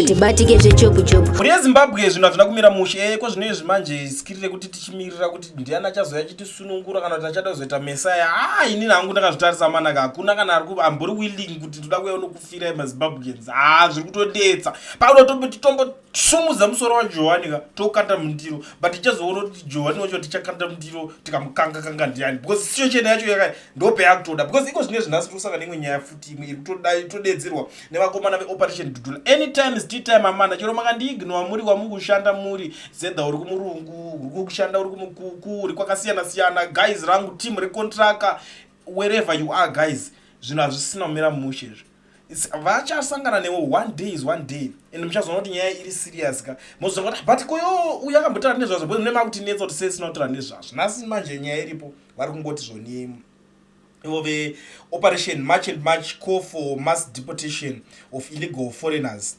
atibatike zvechopu chopu. Muri Zimbabwe zvinhu hazvina kumira mushe kwazvinoizvi manje sikirire kuti tichimirira kuti ndiani achazoya achitisunungura kana kuti achada kuzoita mesaya. Inini hangu ndakazvitarisa manaka hakuna kana ambori willing kuti ndoda kuuya unokufira maZimbabweans. Zviri kutodetsa. Pauda titombosimudza musoro waJohani ka tokanda mundiro. But tichazoona kuti Johani wacho tichakanda mundiro tikamukanga ndiani. Because situation yacho yaka ndope yakutoda. Because iko zvine zvinasi tosaka nemwe nyaya futi imwe iri kutodedzerwa nevakomana veoperation Dudula. Anytime is tea time amana. Chero makandiignore muri kwamukushanda muri zedha uri kumurungu uri kushanda uri kumukuku uri kwakasiyana siyana guys rangu team recontractor wherever you are guys zvinhu hazvisina kumira mushe vachasangana newo one day is one day and muchazoona kuti nyaya iri serious ka muzonga kuti but koyo uyu akambotara nezvazvo because nemakuti netsa kuti sei sinotora nezvazvo nhasi manje nyaya iripo vari kungoti zvoni ivo veoperation March and March call for mass deportation of illegal foreigners.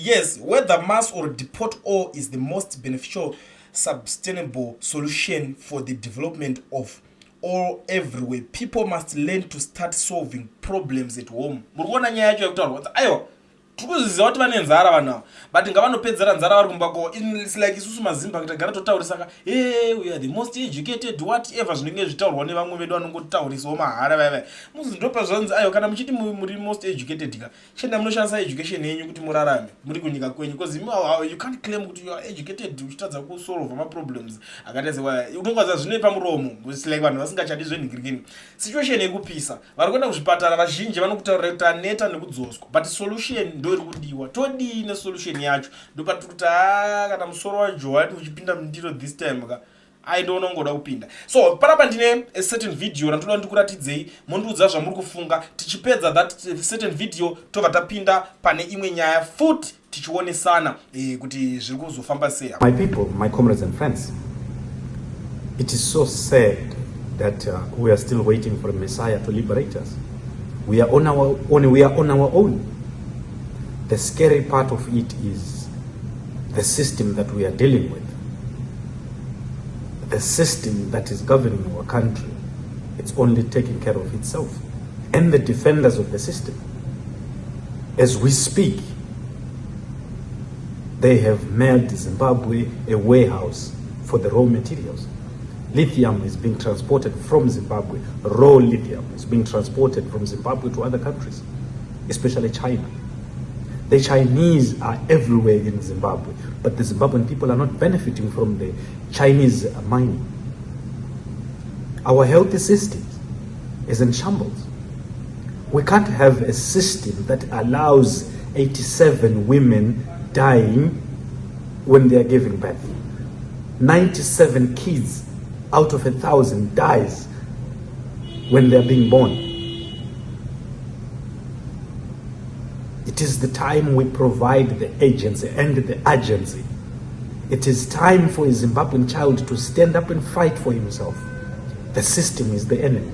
Yes, whether mass or deport all is the most beneficial, sustainable solution for the development of all everywhere. People must learn to start solving problems at home. Murikuona nyaya yacho yakutaurwa aiwa tikuziziva kuti vane nzara vanhu but ngavanopedzera nzara vari kumbako. It's like isusu maZimbabwe tagara totaurisaka we are the most educated whatever zvinenge zvitaurwa nevamwe vedu vanongotaurisawo mahara vaiva muzindopa zvanzi aiwa kana muchiti muri most educated ka chenda munoshandisa education yenyu kuti murarame muri kunyika kwenyu because you can't claim kuti you are educated uchitadza kusolve maproblems akati sewa unongwaza zvine pamuromo. It's like vanhu vasingachadi zvenhingirikini situation yekupisa vari kuenda kuzvipatara vazhinji vanokutaurira kuti aneta nekudzoswa but solution ndo iri kudiwa. Todii solution yacho ndopati kuti kana musoro waJohani uchipinda mundiro this time ka aindonongoda kupinda. So panapa ndine a certain video randoda ndikuratidzei mondiudza zvamuri kufunga. Tichipedza that certain video tobva tapinda pane imwe nyaya futi tichionesana kuti zviri kuzofamba sei. My people, my comrades and friends, it is so sad that we are still waiting for a Messiah to liberate us. We are on our own. The scary part of it is the system that we are dealing with. The system that is governing our country, it's only taking care of itself. And the defenders of the system, as we speak, they have made Zimbabwe a warehouse for the raw materials. Lithium is being transported from Zimbabwe. Raw lithium is being transported from Zimbabwe to other countries, especially China. The Chinese are everywhere in Zimbabwe, but the Zimbabwean people are not benefiting from the Chinese mining. Our health system is in shambles. We can't have a system that allows 87 women dying when they are giving birth. 97 kids out of 1,000 dies when they are being born. It is the time we provide the agency and the urgency. It is time for a Zimbabwean child to stand up and fight for himself. The system is the enemy.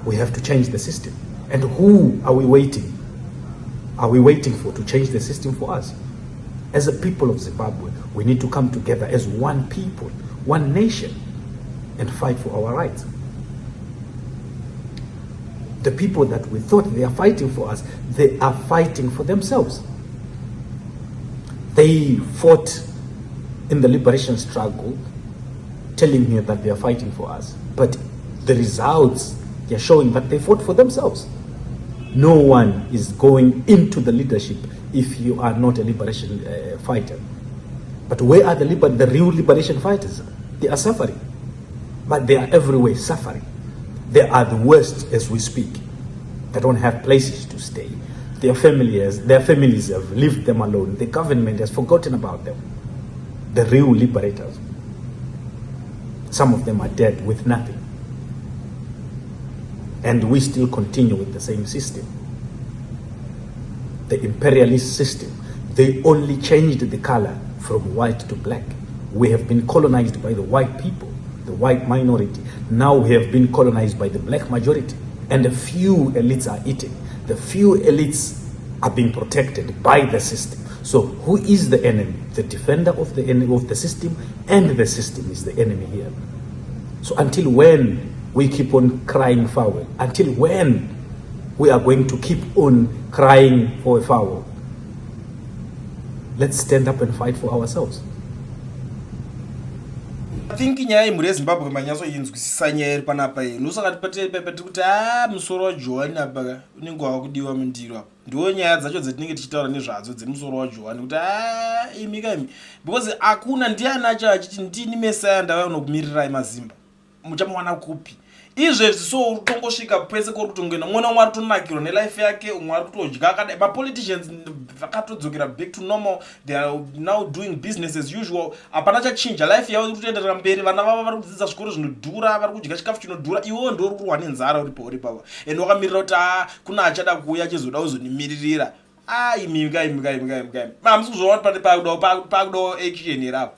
We have to change the system. And who are we waiting? Are we waiting for to change the system for us? As a people of Zimbabwe, we need to come together as one people, one nation, and fight for our rights. The people that we thought they are fighting for us, they are fighting for themselves. They fought in the liberation struggle, telling me that they are fighting for us. But the results, they are showing that they fought for themselves. No one is going into the leadership if you are not a liberation fighter. But where are the real liberation fighters? They are suffering. But they are everywhere suffering. They are the worst as we speak. They don't have places to stay. Their families have left them alone. The government has forgotten about them. The real liberators. Some of them are dead with nothing. And we still continue with the same system. The imperialist system. They only changed the color from white to black. We have been colonized by the white people, the white minority. Now we have been colonized by the black majority. And a few elites are eating. The few elites are being protected by the system. So who is the enemy? The defender of the enemy of the system, and the system is the enemy here. So until when we keep on crying foul? Until when we are going to keep on crying for a foul? Let's stand up and fight for ourselves. I think nyaya yemhuri yeZimbabwe manyasoinzwisisa nyaya iri panapa iyi ndosaka patiri kuti musoro waJohani apa unenge wava kudiwa mundiro apa ndiwo nyaya dzacho dzatinenge tichitaura nezvadzo dzemusoro waJohani kuti imi because hakuna ndiani acho achiti ndini mesaya ndava kunokumirirai mazimba muchamuwana kupi izvezvi so tongosvika pese kuri kutongoenda mwana umwe ari kutonakirwa nelife yake umwe ari kutodya akadai mapoliticians vakatodzokera back to normal. They are now doing business as usual. Hapana chachinja life yavo iri kutoenderera mberi. Vana vavo vari kudzidza zvikoro zvinodhura, vari kudya chikafu chinodhura. Iwo ndo uri kurwa nenzara uri pavo ende wakamirira kuti kuna achada kuuya achizoda kuzonimiririra. Imika mamusi kuzoona pakudawo action here apo.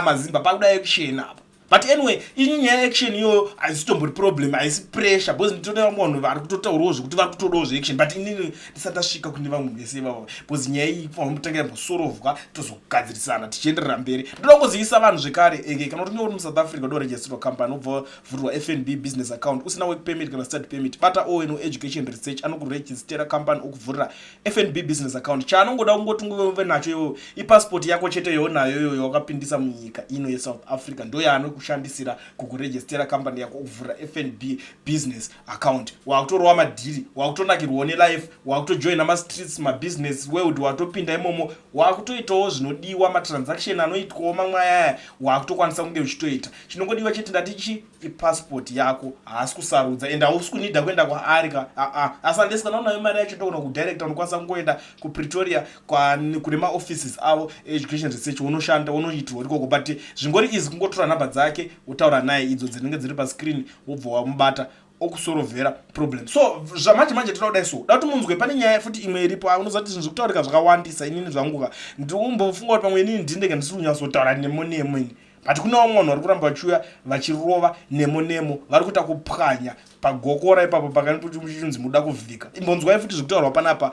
Mazimba pakuda action apo. But anyway, inyaya action yo aisitombo problem, aisi pressure because nditoda munhu vari kutotaurawo zvekuti vari kutodawo action but inini ndisatashika kune vamwe vese vavo because nyaya iyi pamutanga mbosorovwa tozogadzirisana tichienderera mberi. Ndoda kungoziisa vanhu zvekare kana kuti uri muSouth Africa do register company obva vhurwa FNB business account usina work permit kana study permit bata no education research anokuregistera company okuvhurira FNB business account chaanongoda kungoti ngove nacho iwo ipassport yako chete yonayo yakapindisa munyika ino yeSouth Africa ndo yaano kushandisira kukuregistera company yako kuvhura FNB business account. Wakutorwa madhiri, wakutonakirwa nelife, wakutojoina ma-streets, ma-business world, watopinda imomo, wakutoitawo zvinodiwa ma-transaction anoitwawo mamwe ayaya, wakutokwanisa kunge uchitoita. Chinongodiwa chete ndatichi ipassport yako, haasi kusarudza, ende hausi kunida kuenda kwaarika, asandesi kana unayo mari yacho ndogona kudirector unokwanisa kungoenda kuPretoria kune ma-offices avo education research unoshanda unoitwa ikoko but zvingori izi kungotora nhamba dzake utaura naye idzo dzinenge dziri pascreen wobva wamubata okusorovhera problem. So zvamanje tinoda so da kuti munzwe pane nyaya futi imwe iripo unozati zvinhu zvekutaurika zvakawandisa inini zvanguka ndikumbofunga kuti pamwe inini ndinenge ndisiri kunyatsotaura nemo but kuna vamwe vanhu vari kuramba vachiuya vachirova nemo vari kuita kupwanya pagokora ipapo pakati muchirunzi muda kuvhika. Imbonzwai futi zvekutaurwa panapa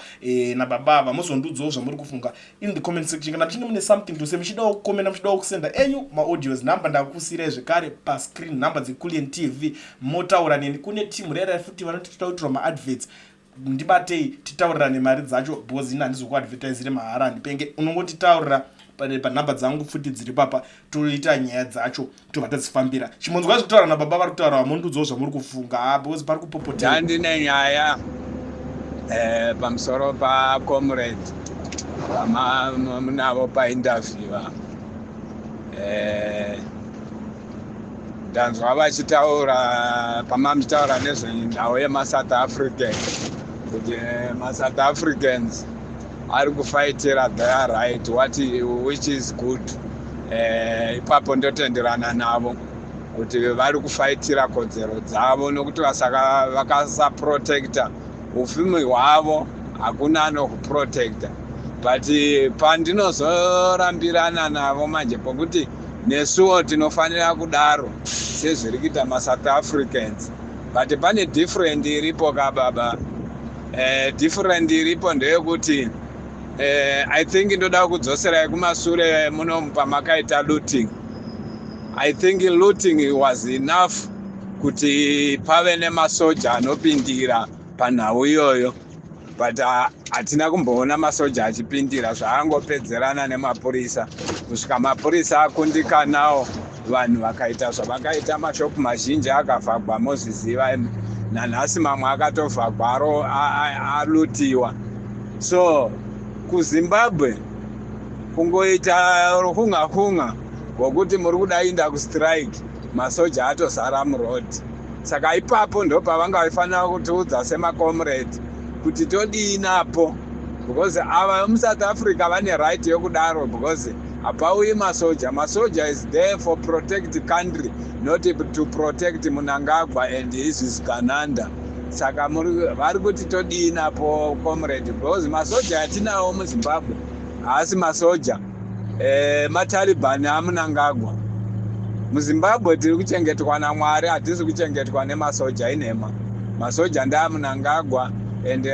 nababa vamuzondudzawo zvamuri kufunga in the comment section kana muchinge mune something to say muchida kukomenda muchida kusenda enyu maaudios namba ndakusiyirai zvekare pascreen namba dzeCulian TV motaura neni kune team rera futi vanotitautirwa maadverts ndibatei titaurirane mari dzacho because ina handizokuadvertisire mahara handipenge unongotitaurira panhamba dzangu futi dziri papa toita nyaya dzacho tobva tadzifambira. Chimonzwa zvekutaura nababa vari kutaura vamondudzawo zvamuri kufunga because pari kupopotera. Handine nyaya pamusoro pacomrade munavo painterview ndanzwa vachitaura pamamuchitaura nezvenhau yemaSouth African kuti maSouth Africans ari kufaitira their right which is good. Ipapo ndotenderana navo kuti vari kufaitira kodzero dzavo nokuti vakasaprotecta ufumi hwavo hakuna anokuprotecta but pandinozorambirana navo manje pokuti nesuwo tinofanira kudaro sezviri kuita maSouth Africans but pane different iripo kababa. Different iripo ndeyekuti I think ndoda kudzoserai kumashure muno pamakaita looting. I think looting was enough kuti pave nemasoja anopindira panhau iyoyo but hatina kumboona masoja achipindira zvaangopedzerana nemapurisa kusvika mapurisa akundikanawo vanhu vakaita zvavakaita mashopu mazhinji akavhagwa mozviziva nanhasi mamwe akatovhagwa alutiwa. So kuZimbabwe kungoita rukunga wokuti muri kudainda kustrike masoja atozara muroad. Saka ipapo ndo pavangafanira kutiudza semacomrade kuti todinapo because ava muSouth Africa vane right yokudaro because hapauyi masoja is there for protect the country not to protect Mnangagwa and his Gananda. Saka vari kuti todinapo comrade because masoja atinawo muZimbabwe haasi masoja maTaliban aMnangagwa. MuZimbabwe tiri kuchengetwa naMwari, hatisi kuchengetwa nemasoja inhema. Masoja ndeaMnangagwa and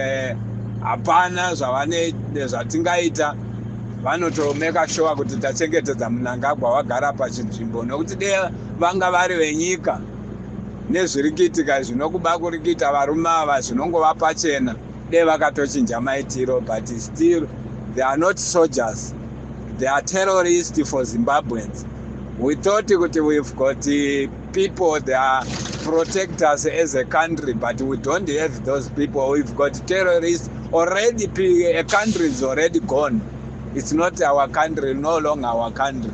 hapana zvatingaita vanotomeka sure kuti tachengetedza Mnangagwa wagara pachinzvimbo nokuti vanga vari venyika nezviri kuitika zvinokuba kuri kuita varume ava zvinongova pachena vakatochinja maitiro but still They are not soldiers. They are terrorists for Zimbabweans. We thought we've got people, they are protect us as a country, but we don't have those people. We've got terrorists already. A country is already gone. It's not our country, no longer our country.